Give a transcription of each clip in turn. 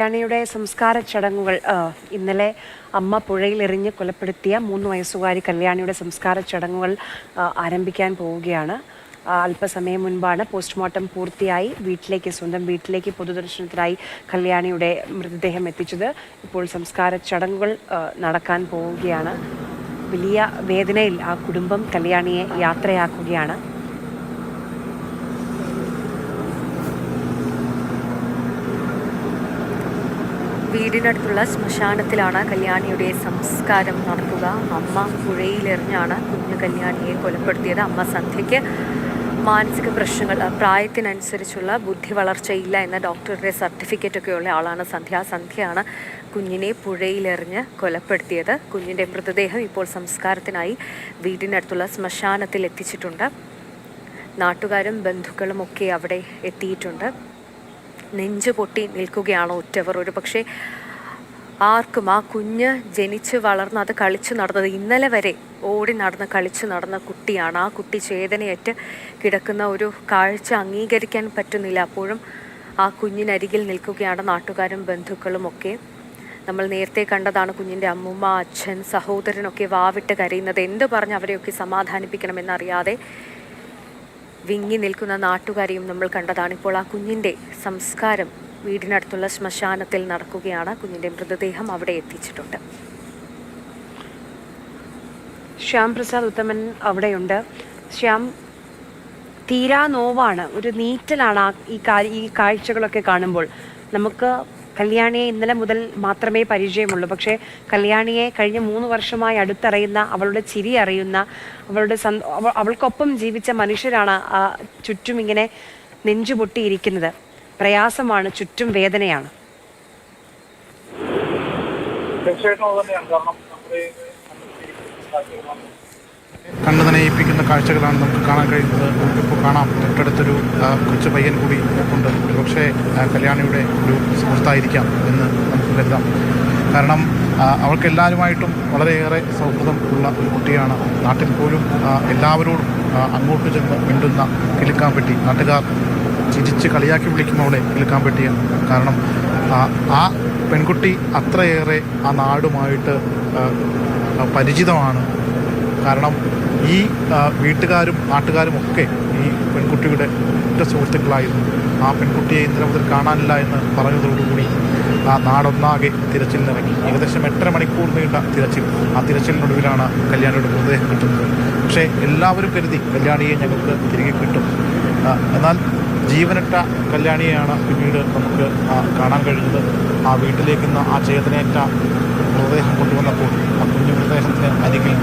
കല്യാണിയുടെ സംസ്കാര ചടങ്ങുകൾ ഇന്നലെ അമ്മ പുഴയിലെറിഞ്ഞ് കൊലപ്പെടുത്തിയ 3 വയസ്സുകാരി കല്യാണിയുടെ സംസ്കാര ചടങ്ങുകൾ ആരംഭിക്കാൻ പോവുകയാണ്. അല്പസമയം മുൻപാണ് പോസ്റ്റ്മോർട്ടം പൂർത്തിയായി സ്വന്തം വീട്ടിലേക്ക് പൊതുദർശനത്തിനായി കല്യാണിയുടെ മൃതദേഹം എത്തിച്ചത്. ഇപ്പോൾ സംസ്കാര ചടങ്ങുകൾ നടക്കാൻ പോവുകയാണ്. വലിയ വേദനയിൽ ആ കുടുംബം കല്യാണിയെ യാത്രയാക്കുകയാണ്. വീടിനടുത്തുള്ള ശ്മശാനത്തിലാണ് കല്യാണിയുടെ സംസ്കാരം നടക്കുക. അമ്മ പുഴയിലെറിഞ്ഞാണ് കുഞ്ഞു കല്യാണിയെ കൊലപ്പെടുത്തിയത്. അമ്മ സന്ധ്യയ്ക്ക് മാനസിക പ്രശ്നങ്ങൾ, പ്രായത്തിനനുസരിച്ചുള്ള ബുദ്ധി വളർച്ചയില്ല എന്ന ഡോക്ടറുടെ സർട്ടിഫിക്കറ്റൊക്കെ ഉള്ള ആളാണ് സന്ധ്യ. സന്ധ്യയാണ് കുഞ്ഞിനെ പുഴയിലെറിഞ്ഞ് കൊലപ്പെടുത്തിയത്. കുഞ്ഞിൻ്റെ മൃതദേഹം ഇപ്പോൾ സംസ്കാരത്തിനായി വീടിനടുത്തുള്ള ശ്മശാനത്തിൽ എത്തിച്ചിട്ടുണ്ട്. നാട്ടുകാരും ബന്ധുക്കളും ഒക്കെ അവിടെ എത്തിയിട്ടുണ്ട്. നെഞ്ചു പൊട്ടി നിൽക്കുകയാണ് ഉറ്റവർ. ഒരു പക്ഷേ ആർക്കും ആ കുഞ്ഞ് ജനിച്ച് വളർന്ന് അത് കളിച്ചു നടന്നത്, ഇന്നലെ വരെ ഓടി നടന്ന് കളിച്ചു നടന്ന കുട്ടിയാണ്. ആ കുട്ടി ചേതനയേറ്റ് കിടക്കുന്ന ഒരു കാഴ്ച അംഗീകരിക്കാൻ പറ്റുന്നില്ല. അപ്പോഴും ആ കുഞ്ഞിനരികിൽ നിൽക്കുകയാണ് നാട്ടുകാരും ബന്ധുക്കളും ഒക്കെ. നമ്മൾ നേരത്തെ കണ്ടതാണ് കുഞ്ഞിൻ്റെ അമ്മൂമ്മ, അച്ഛൻ, സഹോദരനൊക്കെ വാവിട്ട് കരയുന്നത്. എന്തു പറഞ്ഞ് അവരെയൊക്കെ സമാധാനിപ്പിക്കണമെന്നറിയാതെ വിങ്ങി നിൽക്കുന്ന നാട്ടുകാരെയും നമ്മൾ കണ്ടതാണ്. ഇപ്പോൾ ആ കുഞ്ഞിൻ്റെ സംസ്കാരം വീടിനടുത്തുള്ള ശ്മശാനത്തിൽ നടക്കുകയാണ്. കുഞ്ഞിൻ്റെ മൃതദേഹം അവിടെ എത്തിച്ചിട്ടുണ്ട്. ശ്യാം പ്രസാദ് ഉത്തമൻ അവിടെയുണ്ട്. ശ്യാം, തീരാ നോവാണ്, ഒരു നീറ്റലാണ് ഈ കാഴ്ചകളൊക്കെ കാണുമ്പോൾ. നമുക്ക് കല്യാണിയെ ഇന്നലെ മുതൽ മാത്രമേ പരിചയമുള്ളൂ. പക്ഷേ കല്യാണിയെ കഴിഞ്ഞ 3 വർഷമായി അടുത്തറിയുന്ന, അവളുടെ ചിരി അറിയുന്ന, അവൾക്കൊപ്പം ജീവിച്ച മനുഷ്യരാണ് ചുറ്റും ഇങ്ങനെ നെഞ്ചുപൊട്ടിയിരിക്കുന്നത്. പ്രയാസമാണ്, ചുറ്റും വേദനയാണ്. കണ്ണു നനയിപ്പിക്കുന്ന കാഴ്ചകളാണ് നമുക്ക് കാണാൻ കഴിയുന്നത്. നമുക്കിപ്പോൾ കാണാം, തൊട്ടടുത്തൊരു കൊച്ചു പയ്യൻ കൂടി ഉണ്ട്. പക്ഷേ കല്യാണിയുടെ ഒരു സുഹൃത്തായിരിക്കാം എന്ന് നമുക്ക് കരുതാം. കാരണം അവൾക്ക് എല്ലാവരുമായിട്ടും വളരെയേറെ സൗഹൃദം ഉള്ള ഒരു കുട്ടിയാണ്. നാട്ടിൽ പോലും എല്ലാവരോടും അങ്ങോട്ട് ചെന്ന് മിണ്ടുന്ന കിലുക്കാൻ പറ്റി. നാട്ടുകാർ ചിരിച്ച് കളിയാക്കി വിളിക്കും അവളെ കിലുക്കാൻ പറ്റിയാണ്. കാരണം ആ പെൺകുട്ടി അത്രയേറെ ആ നാടുമായിട്ട് പരിചിതമാണ്. കാരണം ഈ വീട്ടുകാരും നാട്ടുകാരും ഒക്കെ ഈ പെൺകുട്ടിയുടെ ഒറ്റ സുഹൃത്തുക്കളായിരുന്നു. ആ പെൺകുട്ടിയെ ഇന്നലെ മുതൽ കാണാനില്ല എന്ന് പറഞ്ഞതോടുകൂടി ആ നാടൊന്നാകെ തിരച്ചിലിനിറങ്ങി. ഏകദേശം 8.5 മണിക്കൂർ നീണ്ട തിരച്ചിൽ. ആ തിരച്ചിലിനൊടുവിലാണ് കല്യാണിയുടെ മൃതദേഹം കിട്ടുന്നത്. പക്ഷേ എല്ലാവരും കരുതി കല്യാണിയെ ഞങ്ങൾക്ക് തിരികെ കിട്ടും. എന്നാൽ ജീവനറ്റ കല്യാണിയെയാണ് പിന്നീട് നമുക്ക് കാണാൻ കഴിഞ്ഞത്. ആ വീട്ടിലേക്ക് ആ ചേതനയേറ്റ മൃതദേഹം കൊണ്ടുവന്നപ്പോൾ ആ കുഞ്ഞു മൃതദേഹത്തിന് അരികിൽ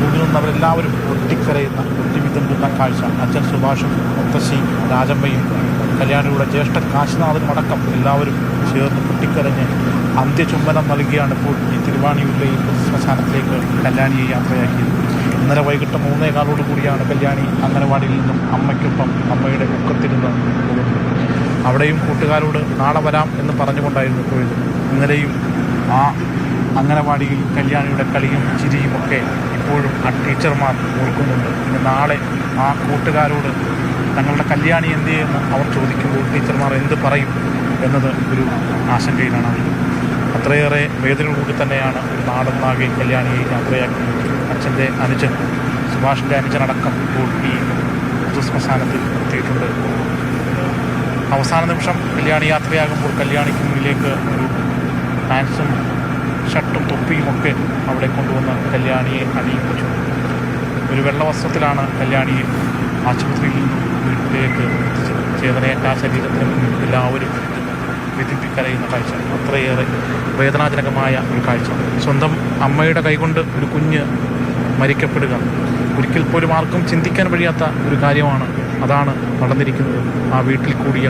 കൂടി നിന്നവരെല്ലാവരും ഒട്ടിക്കരയുന്ന, ഒട്ടിവിതമ്പുന്ന കാഴ്ച. അച്ഛൻ സുഭാഷും, മുത്തശ്ശി രാജമ്മയും, കല്യാണിയുടെ ജ്യേഷ്ഠ കാശിനാഥനും അടക്കം എല്ലാവരും ചേർന്ന് പൊട്ടിക്കരഞ്ഞ് അന്ത്യചുംബനം നൽകിയാണ് ഇപ്പോൾ ഈ തിരുവാണിയൂരിലെയും ശ്മശാനത്തിലേക്ക് കല്യാണിയെ യാത്രയാക്കിയത്. ഇന്നലെ വൈകിട്ട് 3:15 കൂടിയാണ് കല്യാണി അംഗനവാടിയിൽ നിന്നും അമ്മയ്ക്കൊപ്പം അമ്മയുടെ മുഖത്തിരുന്ന് പോകുന്നത്. അവിടെയും കൂട്ടുകാരോട് നാളെ വരാം എന്ന് പറഞ്ഞുകൊണ്ടായിരുന്നു പോയത്. ഇന്നലെയും ആ അംഗനവാടിയിൽ കല്യാണിയുടെ കളിയും ചിരിയും ഒക്കെ ഇപ്പോഴും ആ ടീച്ചർമാർ ഓർക്കുന്നുണ്ട്. ഇന്ന് നാളെ ആ കൂട്ടുകാരോട് തങ്ങളുടെ കല്യാണി എന്ത് ചെയ്യുമെന്ന് അവർ ചോദിക്കുമ്പോൾ ടീച്ചർമാർ എന്ത് പറയും എന്നത് ഒരു ആശങ്കയിലാണ് അവർ. അത്രയേറെ വേദനയോടുകൂടി തന്നെയാണ് ഒരു നാടൊന്നാകെ കല്യാണിയെ യാത്രയാക്കുന്നത്. അച്ഛൻ്റെ അനുജൻ, സുഭാഷിൻ്റെ അനുജനടക്കം ഇപ്പോൾ ഈ പൊതുശ്മശാനത്തിൽ എത്തിയിട്ടുണ്ട്. അവസാന നിമിഷം കല്യാണി യാത്രയാകുമ്പോൾ കല്യാണിക്ക് മുന്നിലേക്ക് ഒരു പാൻസും ഷർട്ടും തൊപ്പിയുമൊക്കെ അവിടെ കൊണ്ടുവന്ന് കല്യാണിയെ അണിയിപ്പിച്ചു. ഒരു വെള്ള വസ്ത്രത്തിലാണ് കല്യാണിയെ ആശുപത്രിയിൽ നിന്നും വീട്ടിലേക്ക് എത്തിച്ചത്. ചേതനയേറ്റ ശരീരത്തിന് മുന്നിൽ എല്ലാവരും വിധിപ്പിക്കരയുന്ന കാഴ്ച, അത്രയേറെ വേദനാജനകമായ ഒരു കാഴ്ച. സ്വന്തം അമ്മയുടെ കൈകൊണ്ട് ഒരു കുഞ്ഞ് മരിക്കപ്പെടുക ഒരിക്കൽ പോലും ആർക്കും ചിന്തിക്കാൻ കഴിയാത്ത ഒരു കാര്യമാണ്. അതാണ് നടന്നിരിക്കുന്നത്. ആ വീട്ടിൽ കൂടിയ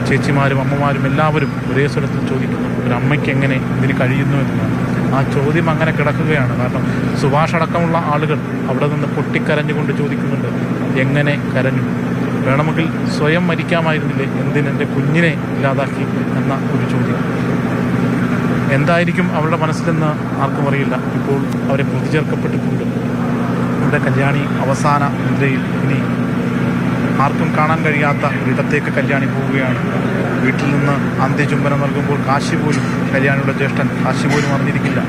ചേച്ചിമാരും അമ്മമാരും എല്ലാവരും ഒരേ സ്വരത്തിൽ ചോദിക്കുന്നു, ഒരു അമ്മയ്ക്ക് എങ്ങനെ ഇതിന് കഴിയുന്നു എന്നാണ്. ആ ചോദ്യം അങ്ങനെ കിടക്കുകയാണ്. കാരണം സുഭാഷ് അടക്കമുള്ള ആളുകൾ അവിടെ നിന്ന് പൊട്ടിക്കരഞ്ഞുകൊണ്ട് ചോദിക്കുന്നുണ്ട്, എങ്ങനെ കരഞ്ഞു? വേണമെങ്കിൽ സ്വയം മരിക്കാമായിരുന്നില്ലേ, എന്തിനെൻ്റെ കുഞ്ഞിനെ ഇല്ലാതാക്കി എന്ന ഒരു ചോദ്യം. എന്തായിരിക്കും അവളുടെ മനസ്സിലെന്ന് ആർക്കും അറിയില്ല. ഇപ്പോൾ അവരെ പ്രതിചേർക്കപ്പെട്ടിട്ടുണ്ട്. ഇവിടെ കല്യാണി അവസാന നിദ്രയിൽ ഇനി ആർക്കും കാണാൻ കഴിയാത്ത ഒരിടത്തേക്ക് കല്യാണി പോവുകയാണ്. വീട്ടിൽ നിന്ന് അന്ത്യചുംബനം നൽകുമ്പോൾ കാശി പോലും, കല്യാണിയുടെ ജ്യേഷ്ഠൻ കാശി പോലും അറിഞ്ഞിരിക്കില്ല.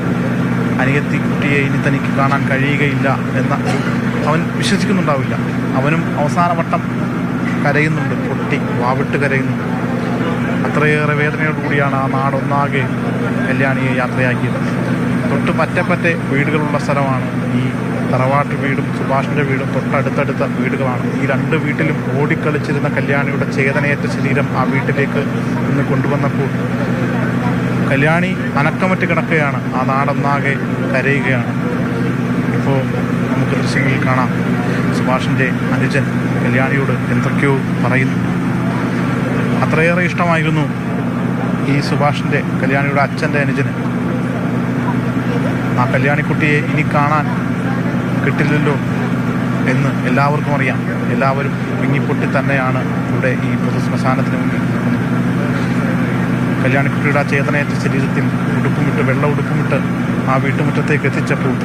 അനിയത്തി കുട്ടിയെ ഇനി തനിക്ക് കാണാൻ കഴിയുകയില്ല എന്ന അവൻ വിശ്വസിക്കുന്നുണ്ടാവില്ല. അവനും അവസാനവട്ടം കരയുന്നുണ്ട്, പൊട്ടി വാവിട്ട് കരയുന്നു. അത്രയേറെ വേദനയോടുകൂടിയാണ് ആ നാടൊന്നാകെ കല്യാണിയെ യാത്രയാക്കിയത്. തൊട്ട് പറ്റേ വീടുകളുള്ള സ്ഥലമാണ് ഈ തറവാട്ട് വീടും സുഭാഷിൻ്റെ വീടും തൊട്ടടുത്തടുത്ത വീടുകളാണ്. ഈ രണ്ട് വീട്ടിലും ഓടിക്കളിച്ചിരുന്ന കല്യാണിയുടെ ചേതനയേറ്റ ശരീരം ആ വീട്ടിലേക്ക് ഇന്ന് കൊണ്ടുവന്നപ്പോൾ കല്യാണി അനക്കമറ്റ് കിടക്കുകയാണ്. ആ നാടൊന്നാകെ കരയുകയാണ്. ഇപ്പോൾ നമുക്ക് ദൃശ്യങ്ങളിൽ കാണാം, സുഭാഷിൻ്റെ അനുജൻ കല്യാണിയോട് എന്തൊക്കെയോ പറയുന്നു. അത്രയേറെ ഇഷ്ടമായിരുന്നു ഈ സുഭാഷിൻ്റെ, കല്യാണിയുടെ അച്ഛൻ്റെ അനുജന്. ആ കല്യാണിക്കുട്ടിയെ ഇനി കാണാൻ കിട്ടില്ലല്ലോ എന്ന് എല്ലാവർക്കും അറിയാം. എല്ലാവരും വിങ്ങിപ്പൊട്ടി തന്നെയാണ് ഇവിടെ ഈ പൊതുശ്മശാനത്തിന് മുന്നിൽ നിൽക്കുന്നത്. കല്യാണിക്കുട്ടിയുടെ ആ ചേതനയേറ്റ ശരീരത്തിൽ ഉടുപ്പുമിട്ട്, വെള്ള ഉടുപ്പുമിട്ട് ആ വീട്ടുമുറ്റത്തേക്ക് എത്തിച്ചപ്പോൾ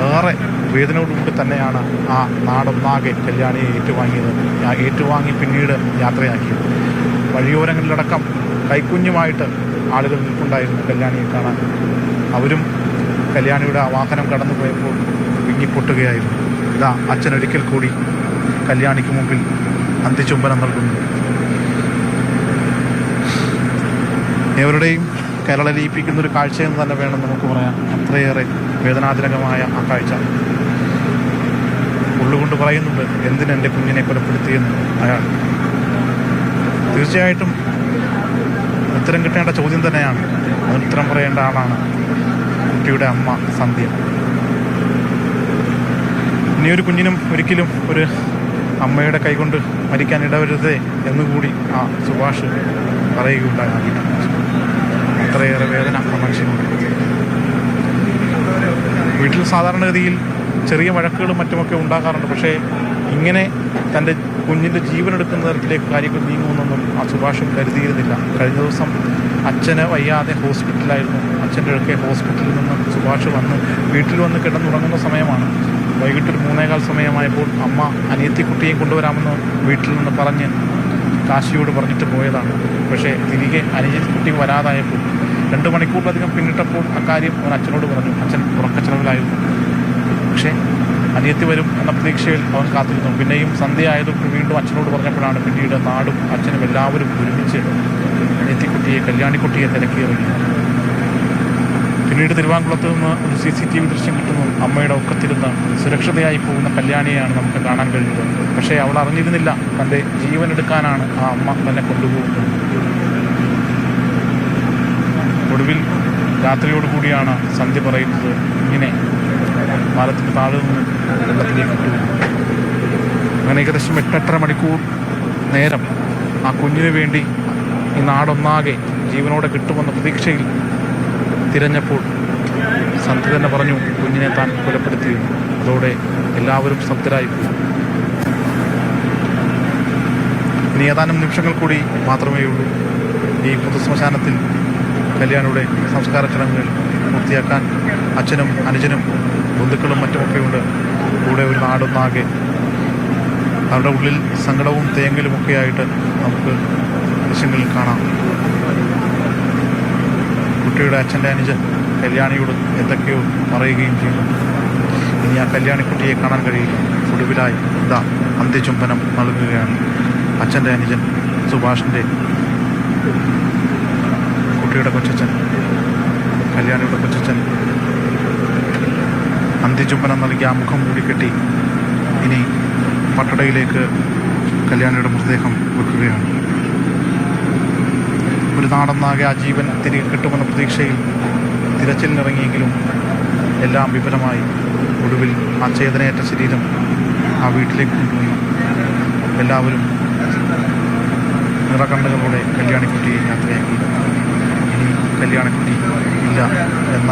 ഏറെ വേദനയോടുകൂടി തന്നെയാണ് ആ നാടൊന്നാകെ കല്യാണിയെ ഏറ്റുവാങ്ങിയത്. ആ ഏറ്റുവാങ്ങി പിന്നീട് യാത്രയാക്കിയത്. വഴിയോരങ്ങളിലടക്കം കൈക്കുഞ്ഞുമായിട്ട് ആളുകൾ നിൽപ്പുണ്ടായിരുന്നു കല്യാണിയെ കാണാൻ. അവരും കല്യാണിയുടെ ആ വാഹനം കടന്നു പോയപ്പോൾ വിങ്ങിപ്പൊട്ടുകയായിരുന്നു. ഇതാ അച്ഛനൊരിക്കൽ കൂടി കല്യാണിക്ക് മുമ്പിൽ അന്ത്യചുംബനം നൽകുന്നു. ഏവരുടെയും കരളലിയിപ്പിക്കുന്നൊരു കാഴ്ചയെന്ന് തന്നെ വേണം നമുക്ക് പറയാൻ. അത്രയേറെ വേദനാജനകമായ ആ കാഴ്ച. ഉള്ളുകൊണ്ട് പറയുന്നുണ്ട്, എന്തിനെൻ്റെ കുഞ്ഞിനെ കൊലപ്പെടുത്തിയെന്ന് അയാൾ. തീർച്ചയായിട്ടും ഉത്തരം കിട്ടേണ്ട ചോദ്യം തന്നെയാണ്. അതിന് ഉത്തരം പറയേണ്ട ആളാണ് കുട്ടിയുടെ അമ്മ സന്ധ്യ. ഇനിയൊരു കുഞ്ഞിനും ഒരിക്കലും ഒരു അമ്മയുടെ കൈകൊണ്ട് മരിക്കാൻ ഇടവരുതേ എന്നുകൂടി ആ സുഭാഷ് പറയുകയുണ്ടായി. അത്രയേറെ വേദന ആ മനുഷ്യനുണ്ട്. വീട്ടിൽ സാധാരണഗതിയിൽ ചെറിയ വഴക്കുകളും മറ്റുമൊക്കെ ഉണ്ടാകാറുണ്ട്. പക്ഷേ ഇങ്ങനെ തൻ്റെ കുഞ്ഞിൻ്റെ ജീവനെടുക്കുന്ന തരത്തിലേക്ക് കാര്യങ്ങൾ നീങ്ങുമെന്നൊന്നും ആ സുഭാഷും കരുതിയിരുന്നില്ല. കഴിഞ്ഞ ദിവസം അച്ഛന് വയ്യാതെ ഹോസ്പിറ്റലായിരുന്നു. അച്ഛൻ്റെ അടുക്കെ ഹോസ്പിറ്റലിൽ നിന്ന് സുഭാഷ് വന്ന് വീട്ടിൽ വന്ന് കിടന്നുറങ്ങുന്ന സമയമാണ്. വൈകിട്ട് ഒരു 3:15 സമയമായപ്പോൾ അമ്മ അനിയത്തിക്കുട്ടിയെ കൊണ്ടുവരാമെന്ന് വീട്ടിൽ നിന്ന് പറഞ്ഞ് കാശിയോട് പറഞ്ഞിട്ട് പോയതാണ്. പക്ഷേ തിരികെ അനിയത്തിക്കുട്ടി വരാതായപ്പോൾ 2 മണിക്കൂറിലധികം പിന്നിട്ടപ്പോൾ അക്കാര്യം അവൻ അച്ഛനോട് പറഞ്ഞു. അച്ഛൻ ഉറക്കച്ചെലവിലായിരുന്നു. പക്ഷേ അനിയത്തി വരും എന്ന പ്രതീക്ഷയിൽ അവൻ കാത്തിരുന്നു. പിന്നെയും സന്ധ്യ ആയതുകൊണ്ട് വീണ്ടും അച്ഛനോട് പറഞ്ഞപ്പോഴാണ് പിന്നീട് നാടും അച്ഛനും എല്ലാവരും ഒരുമിച്ച് അനിയത്തിക്കുട്ടിയെ, കല്യാണിക്കുട്ടിയെ തിരക്കിയിറങ്ങി. പിന്നീട് തിരുവാങ്കുളത്ത് നിന്ന് ഒരു CCTV ദൃശ്യം കിട്ടുന്നു. അമ്മയുടെ ഒക്കത്തിരുന്ന് സുരക്ഷിതയായി പോകുന്ന കല്യാണിയെയാണ് നമുക്ക് കാണാൻ കഴിയുന്നത്. പക്ഷേ അവൾ അറിഞ്ഞിരുന്നില്ല തൻ്റെ ജീവനെടുക്കാനാണ് ആ അമ്മ തന്നെ കൊണ്ടുപോകുന്നത്. ഒടുവിൽ രാത്രിയോടുകൂടിയാണ് സന്ധ്യ പറയുന്നത്, ഇങ്ങനെ പാലത്തിന് താഴെ നിന്ന് വെള്ളത്തിലേക്ക് ഇട്ടു. അങ്ങനെ ഏകദേശം 8-8.5 മണിക്കൂർ നേരം ആ കുഞ്ഞിന് വേണ്ടി ഈ നാടൊന്നാകെ ജീവനോടെ കിട്ടുമെന്ന പ്രതീക്ഷയിൽ തിരഞ്ഞപ്പോൾ സന്ധ്യ തന്നെ പറഞ്ഞു കുഞ്ഞിനെ താൻ കൊലപ്പെടുത്തിയിരുന്നു. അതോടെ എല്ലാവരും സ്തബ്ധരായി പോയി. ഇനി ഏതാനും നിമിഷങ്ങൾ കൂടി മാത്രമേ ഉള്ളൂ ഈ പൊതുശ്മശാനത്തിൽ കല്യാണിയുടെ സംസ്കാര ചടങ്ങുകൾ പൂർത്തിയാക്കാൻ. അച്ഛനും അനുജനും ബന്ധുക്കളും മറ്റുമൊക്കെയുണ്ട്. കൂടെ ഒരു നാടൊന്നാകെ അവരുടെ ഉള്ളിൽ സങ്കടവും തേങ്ങലുമൊക്കെയായിട്ട് നമുക്ക് ദൃശ്യങ്ങളിൽ കാണാം. കുട്ടിയുടെ അച്ഛൻ്റെ അനുജൻ കല്യാണിയോട് എന്തൊക്കെയോ പറയുകയും ചെയ്യുന്നു. ഇനി ആ കല്യാണിക്കുട്ടിയെ കാണാൻ കഴിയില്ല. ഒടുവിലായി ഇതാ അന്ത്യചുംബനം നൽകുകയാണ് അച്ഛൻ്റെ അനുജൻ സുഭാഷിൻ്റെ കുട്ടിയുടെ കൊച്ചച്ഛൻ, കല്യാണിയുടെ കൊച്ചച്ഛൻ. അന്ത്യചുംബനം നൽകി ആ മുഖം മൂടിക്കെട്ടി ഇനി പട്ടടയിലേക്ക് കല്യാണിയുടെ മൃതദേഹം വെക്കുകയാണ്. ഒരു നാടൊന്നാകെ ആ ജീവൻ തിരികെ കിട്ടുമെന്ന പ്രതീക്ഷയിൽ തിരച്ചിലിനിറങ്ങിയെങ്കിലും എല്ലാം വിഫലമായി. ഒടുവിൽ ആ ചേതനയേറ്റ ശരീരം ആ വീട്ടിലേക്ക് കൊണ്ടുവന്നു. എല്ലാവരും നിറകണ്ണുകളോടെ കല്യാണിക്കുട്ടിയെ യാത്രയാക്കി. ഇനി കല്യാണിക്കുട്ടി ഇല്ല എന്ന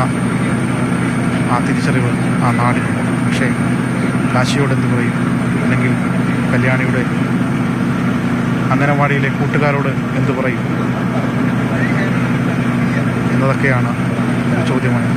ആ തിരിച്ചറിവ് ആ നാടിനുണ്ട്. പക്ഷേ കാശിയോട് എന്ത് പറയും? അല്ലെങ്കിൽ കല്യാണിയുടെ അംഗനവാടിയിലെ കൂട്ടുകാരോട് എന്തു പറയും എന്നതൊക്കെയാണ് ചോദ്യമായി.